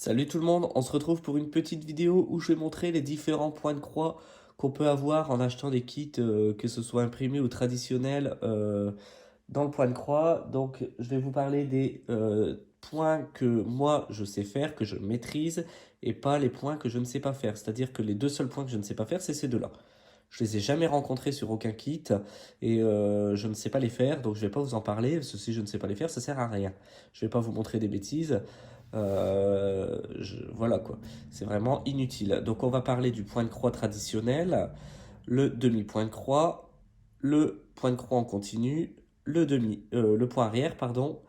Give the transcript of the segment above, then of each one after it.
Salut tout le monde, on se retrouve pour une petite vidéo où je vais montrer les différents points de croix qu'on peut avoir en achetant des kits, que ce soit imprimés ou traditionnels, dans le point de croix. Donc je vais vous parler des points que moi je sais faire, que je maîtrise, et pas les points que je ne sais pas faire. C'est-à-dire que les deux seuls points que je ne sais pas faire, c'est ces deux-là. Je les ai jamais rencontrés sur aucun kit et je ne sais pas les faire, donc je vais pas vous en parler, parce que si je ne sais pas les faire, ça sert à rien. Je vais pas vous montrer des bêtises. Voilà quoi, c'est vraiment inutile. Donc on va parler du point de croix traditionnel, le demi-point de croix, le point de croix en continu, le point arrière, pardon,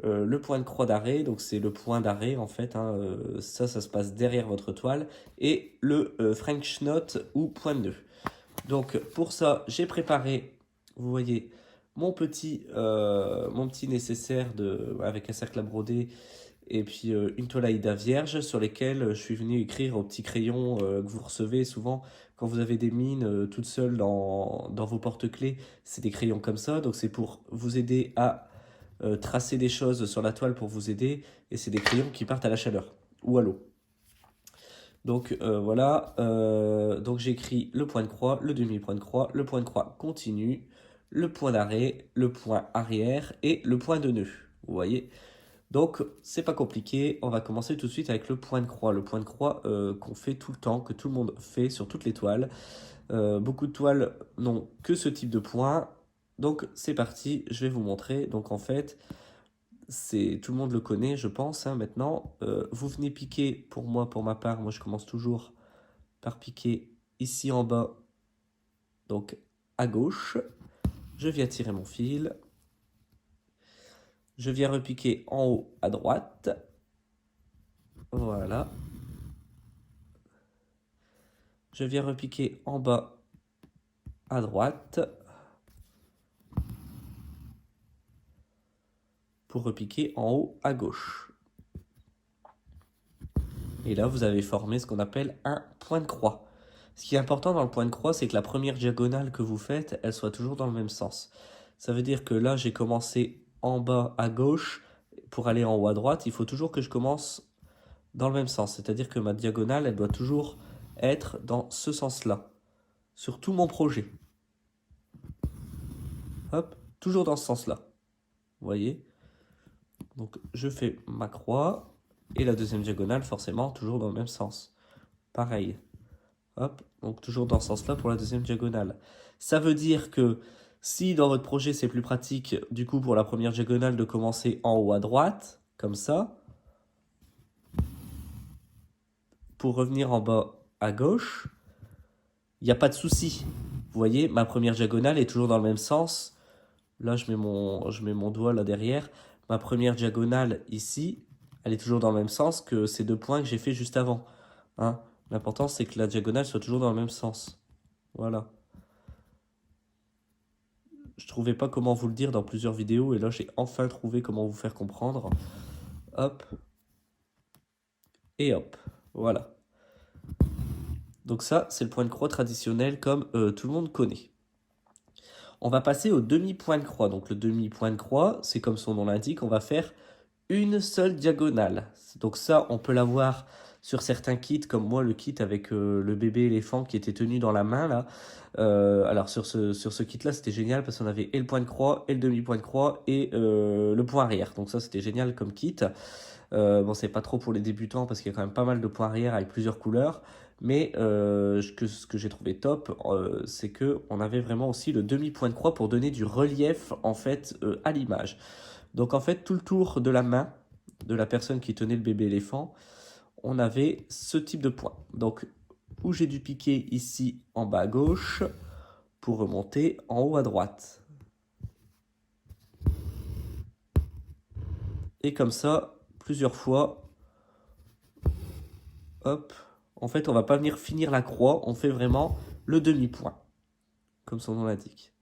le point de croix d'arrêt, donc c'est le point d'arrêt en fait, hein, ça se passe derrière votre toile, et le French knot ou point de nœud. Donc pour ça, j'ai préparé, vous voyez, mon petit nécessaire avec un cercle à broder et puis une toile Aïda vierge sur lesquelles je suis venu écrire au petit crayon que vous recevez souvent quand vous avez des mines toutes seules dans vos porte-clés. C'est des crayons comme ça, donc c'est pour vous aider à tracer des choses sur la toile pour vous aider, et c'est des crayons qui partent à la chaleur ou à l'eau. Donc voilà, donc j'écris le point de croix, le demi-point de croix, le point de croix continu, le point d'arrêt, le point arrière et le point de nœud. Vous voyez? Donc c'est pas compliqué, on va commencer tout de suite avec le point de croix. Le point de croix qu'on fait tout le temps, que tout le monde fait sur toutes les toiles. Beaucoup de toiles n'ont que ce type de point. Donc c'est parti, je vais vous montrer. Donc en fait, tout le monde le connaît, je pense, hein, maintenant. Vous venez piquer, pour ma part, moi je commence toujours par piquer ici en bas, donc à gauche. Je viens tirer mon fil. Je viens repiquer en haut à droite. Voilà. Je viens repiquer en bas à droite pour repiquer en haut à gauche. Et là, vous avez formé ce qu'on appelle un point de croix. Ce qui est important dans le point de croix, c'est que la première diagonale que vous faites, elle soit toujours dans le même sens. Ça veut dire que là, j'ai commencé en bas à gauche pour aller en haut à droite. Il faut toujours que je commence dans le même sens. C'est-à-dire que ma diagonale, elle doit toujours être dans ce sens-là, sur tout mon projet. Hop, toujours dans ce sens-là. Vous voyez? Donc je fais ma croix, et la deuxième diagonale, forcément, toujours dans le même sens. Pareil. Hop, donc toujours dans ce sens-là pour la deuxième diagonale. Ça veut dire que si dans votre projet c'est plus pratique, du coup pour la première diagonale de commencer en haut à droite, comme ça, pour revenir en bas à gauche, il n'y a pas de souci. Vous voyez, ma première diagonale est toujours dans le même sens. Là, je mets mon doigt là derrière. Ma première diagonale ici, elle est toujours dans le même sens que ces deux points que j'ai fait juste avant. Hein. L'important, c'est que la diagonale soit toujours dans le même sens. Voilà. Je trouvais pas comment vous le dire dans plusieurs vidéos, et là, j'ai enfin trouvé comment vous faire comprendre. Hop. Et hop. Voilà. Donc ça, c'est le point de croix traditionnel comme tout le monde connaît. On va passer au demi-point de croix. Donc le demi-point de croix, c'est comme son nom l'indique, on va faire une seule diagonale. Donc ça, on peut l'avoir sur certains kits, comme moi, le kit avec le bébé éléphant qui était tenu dans la main, là. Alors sur ce kit-là, c'était génial parce qu'on avait et le point de croix, et le demi-point de croix, et le point arrière. Donc ça, c'était génial comme kit. Bon, c'est pas trop pour les débutants parce qu'il y a quand même pas mal de points arrière avec plusieurs couleurs. Mais ce que j'ai trouvé top, c'est que on avait vraiment aussi le demi-point de croix pour donner du relief en fait à l'image. Donc en fait, tout le tour de la main de la personne qui tenait le bébé éléphant, on avait ce type de point. Donc où j'ai dû piquer ici en bas à gauche pour remonter en haut à droite. Et comme ça, plusieurs fois, hop. En fait, on va pas venir finir la croix, on fait vraiment le demi-point, comme son nom l'indique.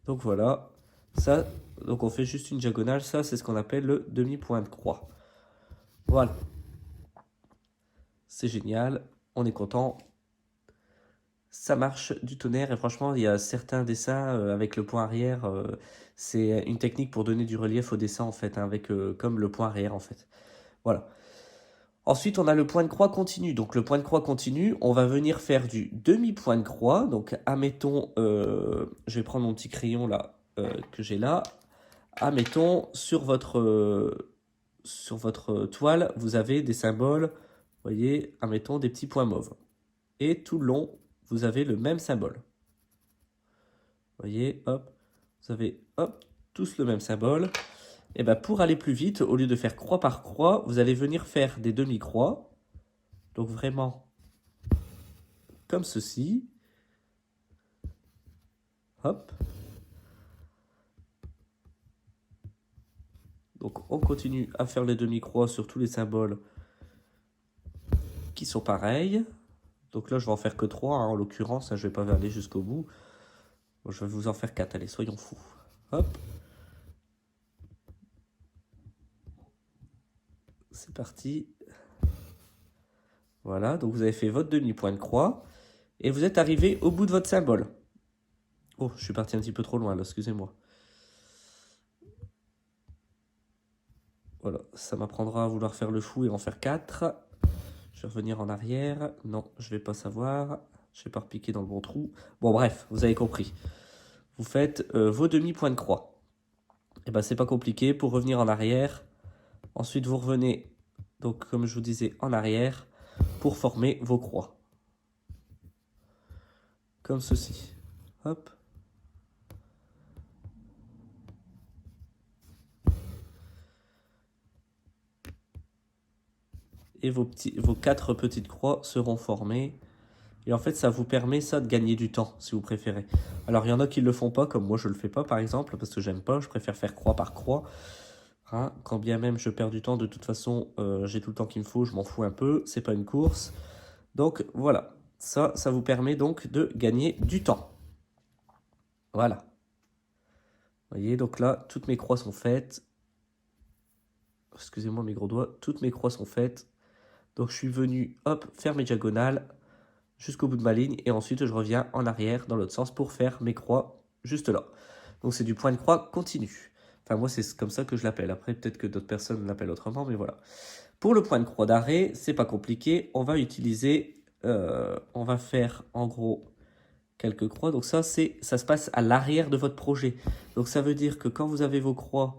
Donc voilà, ça, donc on fait juste une diagonale, ça c'est ce qu'on appelle le demi-point de croix. Voilà, c'est génial, on est content. Ça marche du tonnerre, et franchement, il y a certains dessins avec le point arrière, c'est une technique pour donner du relief au dessin en fait, hein, avec comme le point arrière en fait. Voilà. Ensuite, on a le point de croix continu. Donc, le point de croix continu, on va venir faire du demi-point de croix. Donc, admettons, je vais prendre mon petit crayon là, que j'ai là. Admettons, sur votre toile, vous avez des symboles, vous voyez, admettons des petits points mauves. Et tout le long, vous avez le même symbole. Vous voyez, hop, vous avez, hop, tous le même symbole. Et bien, pour aller plus vite, au lieu de faire croix par croix, vous allez venir faire des demi-croix. Donc vraiment, comme ceci. Hop. Donc on continue à faire les demi-croix sur tous les symboles qui sont pareils. Donc là, je vais en faire que 3, hein, en l'occurrence, hein, je ne vais pas aller jusqu'au bout. Bon, je vais vous en faire 4, allez, soyons fous. Hop. C'est parti. Voilà, donc vous avez fait votre demi-point de croix. Et vous êtes arrivé au bout de votre symbole. Oh, je suis parti un petit peu trop loin là, excusez-moi. Voilà, ça m'apprendra à vouloir faire le fou et en faire 4. Je vais revenir en arrière. Non, je vais pas savoir. Je vais pas repiquer dans le bon trou. Bon, bref, vous avez compris. Vous faites vos demi-points de croix. Et ben, c'est pas compliqué. Pour revenir en arrière, ensuite vous revenez, donc comme je vous disais, en arrière pour former vos croix. Comme ceci. Hop. Et vos 4 petites croix seront formées. Et en fait, ça vous permet ça de gagner du temps, si vous préférez. Alors, il y en a qui ne le font pas, comme moi je le fais pas, par exemple, parce que j'aime pas, je préfère faire croix par croix. Hein, quand bien même je perds du temps, de toute façon, j'ai tout le temps qu'il me faut, je m'en fous un peu, c'est pas une course. Donc, voilà. Ça vous permet donc de gagner du temps. Voilà. Vous voyez, donc là, toutes mes croix sont faites. Excusez-moi mes gros doigts. Toutes mes croix sont faites. Donc, je suis venu, hop, faire mes diagonales jusqu'au bout de ma ligne. Et ensuite, je reviens en arrière dans l'autre sens pour faire mes croix juste là. Donc, c'est du point de croix continu. Enfin, moi, c'est comme ça que je l'appelle. Après, peut-être que d'autres personnes l'appellent autrement, mais voilà. Pour le point de croix d'arrêt, c'est pas compliqué. On va utiliser... on va faire, en gros, quelques croix. Donc ça se passe à l'arrière de votre projet. Donc ça veut dire que quand vous avez vos croix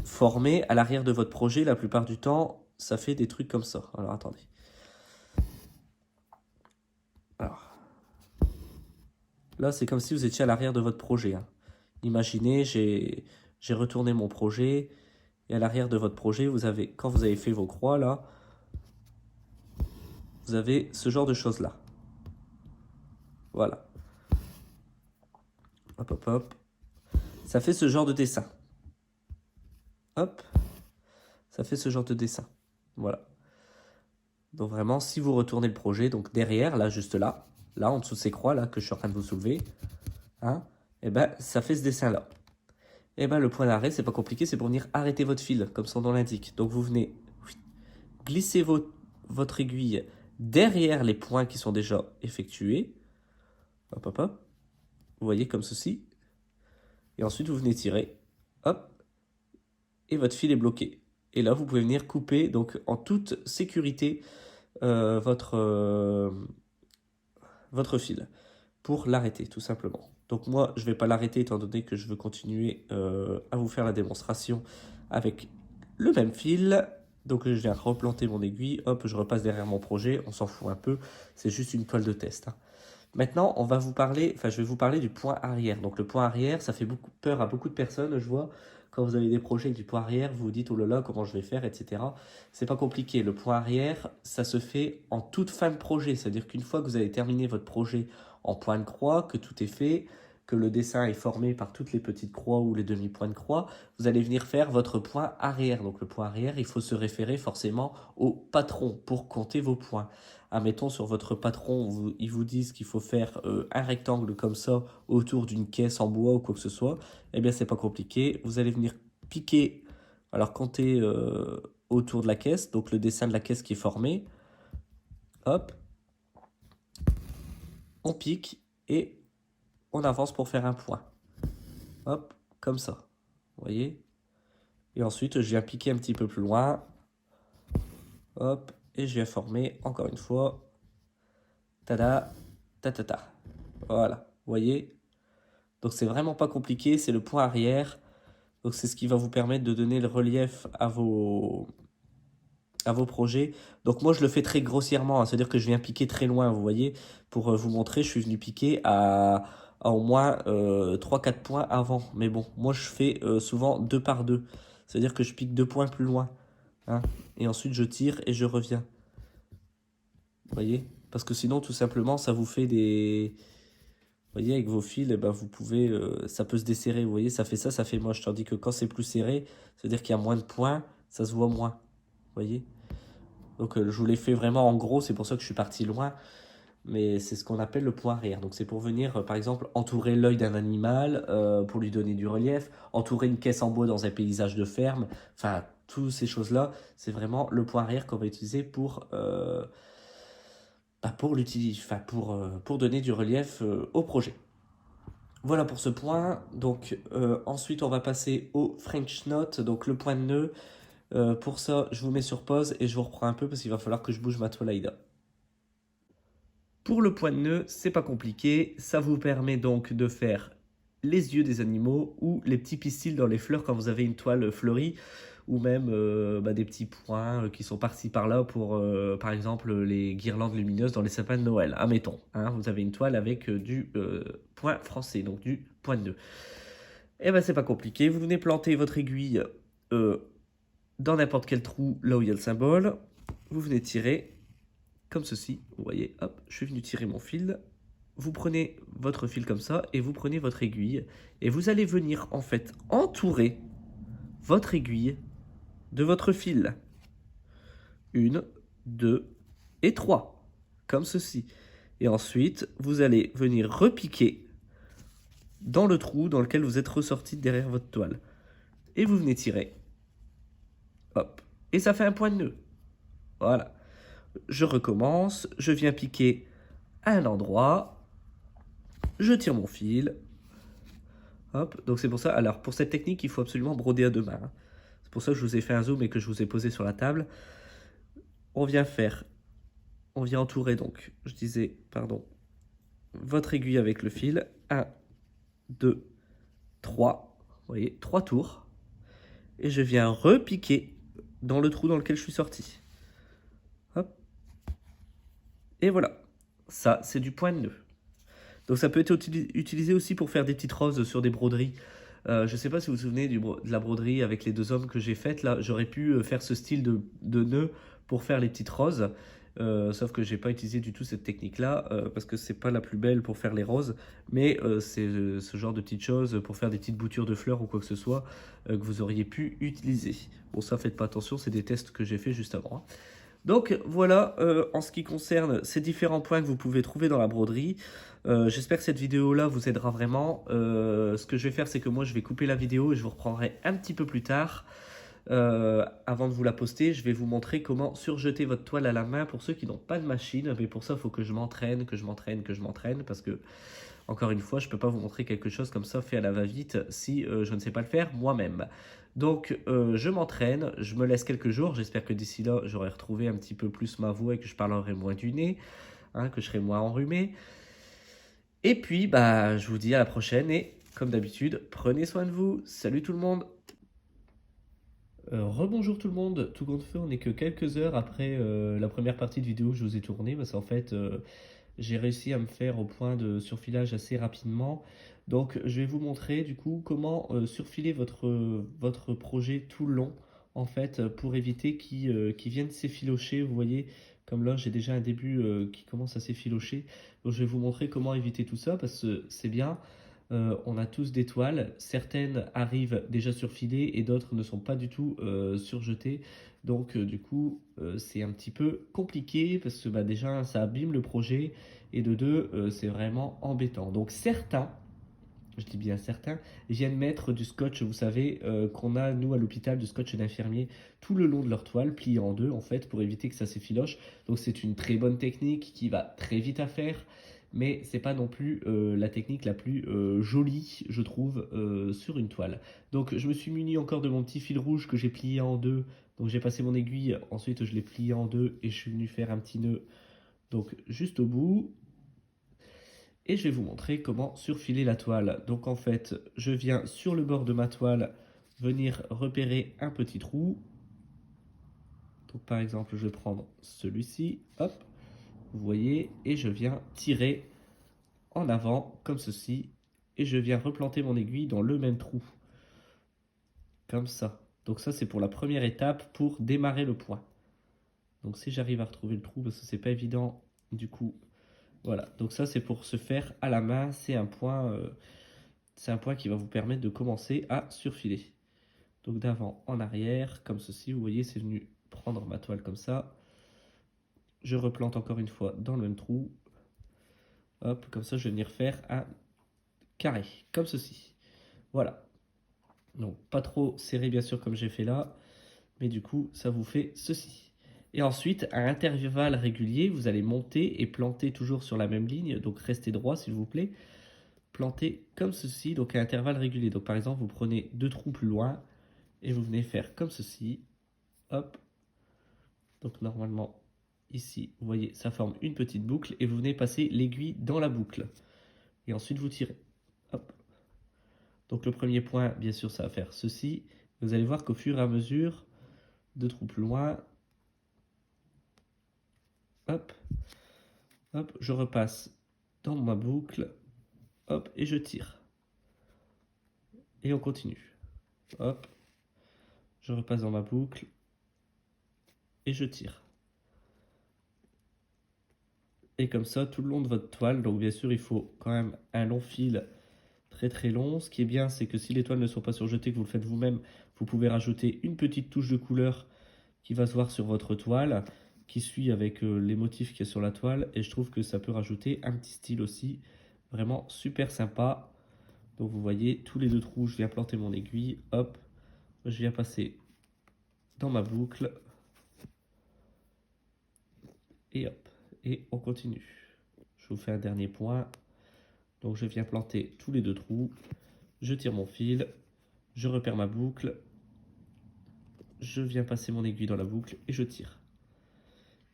formées à l'arrière de votre projet, la plupart du temps, ça fait des trucs comme ça. Alors attendez. Alors, là, c'est comme si vous étiez à l'arrière de votre projet. Hein. Imaginez, j'ai retourné mon projet et à l'arrière de votre projet, vous avez, quand vous avez fait vos croix là, vous avez ce genre de choses là. Voilà. Hop, hop, hop. Ça fait ce genre de dessin. Hop. Ça fait ce genre de dessin. Voilà. Donc vraiment, si vous retournez le projet, donc derrière, là, juste là, là, en dessous de ces croix, là, que je suis en train de vous soulever, hein, et ben, ça fait ce dessin-là. Et ben, le point d'arrêt, c'est pas compliqué, c'est pour venir arrêter votre fil, comme son nom l'indique. Donc vous venez glisser votre aiguille derrière les points qui sont déjà effectués. Hop, hop, hop. Vous voyez, comme ceci. Et ensuite, vous venez tirer. Hop. Et votre fil est bloqué. Et là, vous pouvez venir couper, donc en toute sécurité, votre fil pour l'arrêter tout simplement. Donc moi je vais pas l'arrêter étant donné que je veux continuer à vous faire la démonstration avec le même fil. Donc je viens replanter mon aiguille, hop, je repasse derrière mon projet, on s'en fout un peu, c'est juste une toile de test. Hein. Maintenant, je vais vous parler du point arrière. Donc le point arrière, ça fait beaucoup peur à beaucoup de personnes, je vois. Quand vous avez des projets avec du point arrière, vous vous dites, oh là là, comment je vais faire, etc. C'est pas compliqué. Le point arrière, ça se fait en toute fin de projet. C'est-à-dire qu'une fois que vous avez terminé votre projet en point de croix, que tout est fait, que le dessin est formé par toutes les petites croix ou les demi-points de croix, vous allez venir faire votre point arrière. Donc le point arrière, il faut se référer forcément au patron pour compter vos points. Admettons sur votre patron, ils vous disent qu'il faut faire un rectangle comme ça autour d'une caisse en bois ou quoi que ce soit, eh bien c'est pas compliqué. Vous allez venir piquer, alors compter autour de la caisse, donc le dessin de la caisse qui est formé. Hop, on pique et on avance pour faire un point. Hop, comme ça. Vous voyez? Et ensuite, je viens piquer un petit peu plus loin. hop, et je viens former encore une fois, tada, ta. Voilà, vous voyez? Donc c'est vraiment pas compliqué, c'est le point arrière. Donc c'est ce qui va vous permettre de donner le relief à vos projets. Donc moi je le fais très grossièrement, hein, c'est-à-dire que je viens piquer très loin, vous voyez. Pour vous montrer, je suis venu piquer à au moins 3-4 points avant. Mais bon, moi je fais souvent 2 par 2. C'est-à-dire que je pique 2 points plus loin, hein, et ensuite je tire et je reviens. Vous voyez? Parce que sinon tout simplement ça vous fait des... Vous voyez, avec vos fils, eh ben, vous pouvez, ça peut se desserrer, vous voyez, ça fait moche. Tandis que quand c'est plus serré, c'est-à-dire qu'il y a moins de points, ça se voit moins. Vous voyez? Donc je vous l'ai fait vraiment en gros, c'est pour ça que je suis parti loin. Mais c'est ce qu'on appelle le point arrière. Donc c'est pour venir, par exemple, entourer l'œil d'un animal, pour lui donner du relief, entourer une caisse en bois dans un paysage de ferme. Enfin, toutes ces choses-là, c'est vraiment le point arrière qu'on va utiliser pour l'utiliser, enfin, pour donner du relief au projet. Voilà pour ce point. Donc ensuite, on va passer au French Knot, donc le point de nœud. Pour ça, je vous mets sur pause et je vous reprends un peu parce qu'il va falloir que je bouge ma toile Aïda. Pour le point de nœud, c'est pas compliqué. Ça vous permet donc de faire les yeux des animaux ou les petits pistils dans les fleurs quand vous avez une toile fleurie, ou même des petits points qui sont par-ci par-là pour, par exemple, les guirlandes lumineuses dans les sapins de Noël. Admettons, hein, vous avez une toile avec du point français, donc du point de nœud. Et ben c'est pas compliqué. Vous venez planter votre aiguille dans n'importe quel trou là où il y a le symbole. Vous venez tirer comme ceci, vous voyez, hop, je suis venu tirer mon fil. Vous prenez votre fil comme ça et vous prenez votre aiguille et vous allez venir en fait entourer votre aiguille de votre fil. 1, 2 et 3, comme ceci. Et ensuite, vous allez venir repiquer dans le trou dans lequel vous êtes ressorti derrière votre toile. Et vous venez tirer. Hop. Et ça fait un point de nœud. Voilà. Je recommence, je viens piquer à un endroit, je tire mon fil, hop, donc c'est pour ça, alors pour cette technique, il faut absolument broder à deux mains, hein. C'est pour ça que je vous ai fait un zoom et que je vous ai posé sur la table. On vient entourer donc, je disais, pardon, votre aiguille avec le fil, 1, 2, 3, vous voyez, 3 tours, et je viens repiquer dans le trou dans lequel je suis sorti. Hop, et voilà, ça c'est du point de nœud. Donc ça peut être utilisé aussi pour faire des petites roses sur des broderies. Je ne sais pas si vous vous souvenez de la broderie avec les deux hommes que j'ai faite. Là, j'aurais pu faire ce style de nœud pour faire les petites roses. Sauf que j'ai pas utilisé du tout cette technique-là parce que c'est pas la plus belle pour faire les roses. Mais c'est ce genre de petites choses pour faire des petites boutures de fleurs ou quoi que ce soit que vous auriez pu utiliser. Bon, ça, faites pas attention, c'est des tests que j'ai fait juste avant, hein. Donc voilà, en ce qui concerne ces différents points que vous pouvez trouver dans la broderie. J'espère que cette vidéo-là vous aidera vraiment. Ce que je vais faire, c'est que moi, je vais couper la vidéo et je vous reprendrai un petit peu plus tard. Avant de vous la poster, je vais vous montrer comment surjeter votre toile à la main pour ceux qui n'ont pas de machine. Mais pour ça, il faut que je m'entraîne, parce que, encore une fois, je ne peux pas vous montrer quelque chose comme ça fait à la va-vite si je ne sais pas le faire moi-même. Donc je m'entraîne, je me laisse quelques jours, j'espère que d'ici là j'aurai retrouvé un petit peu plus ma voix et que je parlerai moins du nez, hein, que je serai moins enrhumé. Et puis bah je vous dis à la prochaine et comme d'habitude, prenez soin de vous. Salut tout le monde. Rebonjour tout le monde, tout compte fait on n'est que quelques heures après la première partie de vidéo que je vous ai tournée, parce qu'en fait j'ai réussi à me faire au point de surfilage assez rapidement. Donc je vais vous montrer du coup comment surfiler votre projet tout le long en fait pour éviter qu'il vienne s'effilocher. Vous voyez comme là j'ai déjà un début qui commence à s'effilocher. Donc je vais vous montrer comment éviter tout ça parce que c'est bien. On a tous des toiles, certaines arrivent déjà surfilées et d'autres ne sont pas du tout surjetées. Donc du coup c'est un petit peu compliqué parce que bah, déjà ça abîme le projet et de deux c'est vraiment embêtant. Donc certains, je dis bien certains, viennent mettre du scotch, vous savez, qu'on a nous à l'hôpital, du scotch d'infirmier tout le long de leur toile, plié en deux en fait pour éviter que ça s'effiloche. Donc c'est une très bonne technique qui va très vite à faire. mais c'est pas non plus la technique la plus jolie, je trouve, sur une toile. Donc je me suis muni encore de mon petit fil rouge que j'ai plié en deux. Donc j'ai passé mon aiguille, ensuite je l'ai plié en deux et je suis venu faire un petit nœud donc juste au bout. Et je vais vous montrer comment surfiler la toile. Donc en fait, je viens sur le bord de ma toile venir repérer un petit trou. Donc par exemple, je vais prendre celui-ci, hop, vous voyez, et je viens tirer en avant comme ceci, et je viens replanter mon aiguille dans le même trou, comme ça. Donc ça c'est pour la première étape pour démarrer le point. Donc si j'arrive à retrouver le trou, parce que c'est pas évident, du coup, voilà. Donc ça c'est pour se faire à la main, c'est un point qui va vous permettre de commencer à surfiler. Donc d'avant en arrière, comme ceci, vous voyez, c'est venu prendre ma toile comme ça. Je replante encore une fois dans le même trou. Hop, comme ça je vais venir faire un carré, comme ceci. Voilà. Donc pas trop serré bien sûr comme j'ai fait là, mais du coup ça vous fait ceci. Et ensuite, à intervalles réguliers, vous allez monter et planter toujours sur la même ligne. Donc restez droit s'il vous plaît. Plantez comme ceci, donc à intervalles réguliers. Donc par exemple, vous prenez 2 trous plus loin et vous venez faire comme ceci. Hop. Donc normalement, ici, vous voyez, ça forme une petite boucle et vous venez passer l'aiguille dans la boucle. Et ensuite, vous tirez. Hop. Donc le premier point, bien sûr, ça va faire ceci. Vous allez voir qu'au fur et à mesure, 2 trous plus loin, hop, hop, je repasse dans ma boucle, hop, et je tire. Et on continue. Hop, je repasse dans ma boucle, et je tire. Et comme ça, tout le long de votre toile, donc bien sûr, il faut quand même un long fil très très long. Ce qui est bien, c'est que si les toiles ne sont pas surjetées, que vous le faites vous-même, vous pouvez rajouter une petite touche de couleur qui va se voir sur votre toile, qui suit avec les motifs qu'il y a sur la toile. Et je trouve que ça peut rajouter un petit style aussi, vraiment super sympa. Donc vous voyez, tous les 2 trous, je viens planter mon aiguille, hop, je viens passer dans ma boucle, et hop, et on continue. Je vous fais un dernier point. Donc je viens planter tous les 2 trous, je tire mon fil, je repère ma boucle, je viens passer mon aiguille dans la boucle et je tire.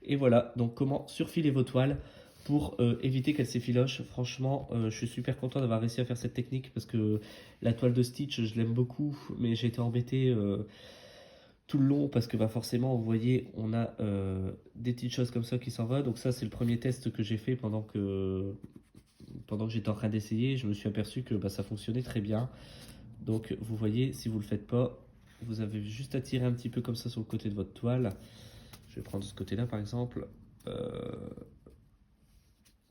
Et voilà, donc comment surfiler vos toiles pour éviter qu'elles s'effilochent. Franchement, je suis super content d'avoir réussi à faire cette technique parce que la toile de Stitch, je l'aime beaucoup, mais j'ai été embêté tout le long parce que bah, forcément, vous voyez, on a des petites choses comme ça qui s'en vont. Donc ça, c'est le premier test que j'ai fait pendant que j'étais en train d'essayer. Je me suis aperçu que bah, ça fonctionnait très bien. Donc vous voyez, si vous ne le faites pas, vous avez juste à tirer un petit peu comme ça sur le côté de votre toile. Je vais prendre ce côté-là par exemple.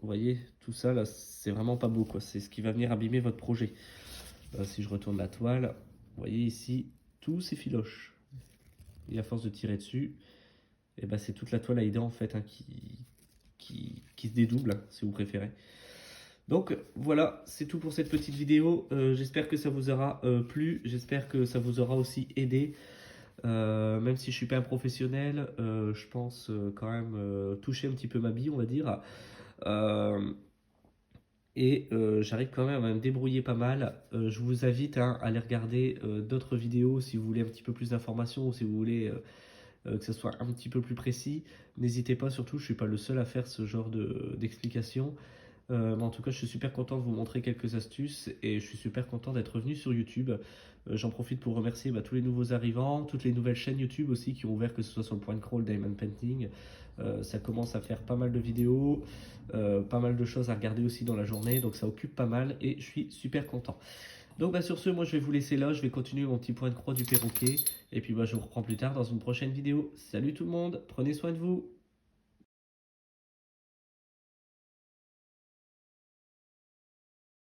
Vous voyez, tout ça là, c'est vraiment pas beau quoi. C'est ce qui va venir abîmer votre projet. Si je retourne la toile, vous voyez ici, tout s'effiloche. Et à force de tirer dessus, et ben c'est toute la toile à aider en fait hein, qui se dédouble, hein, si vous préférez. Donc voilà, c'est tout pour cette petite vidéo. J'espère que ça vous aura plu. J'espère que ça vous aura aussi aidé. Même si je suis pas un professionnel, je pense quand même toucher un petit peu ma bille, on va dire. J'arrive quand même à me débrouiller pas mal. Je vous invite hein, à aller regarder d'autres vidéos si vous voulez un petit peu plus d'informations ou si vous voulez que ce soit un petit peu plus précis. N'hésitez pas, surtout, je ne suis pas le seul à faire ce genre d'explications. Mais en tout cas, je suis super content de vous montrer quelques astuces et je suis super content d'être revenu sur YouTube. J'en profite pour remercier tous les nouveaux arrivants, toutes les nouvelles chaînes YouTube aussi qui ont ouvert, que ce soit sur le point crawl, Diamond Painting. Ça commence à faire pas mal de vidéos, pas mal de choses à regarder aussi dans la journée, donc ça occupe pas mal et je suis super content. Donc sur ce, moi je vais vous laisser là, je vais continuer mon petit point de croix du perroquet et puis je vous reprends plus tard dans une prochaine vidéo. Salut tout le monde, prenez soin de vous.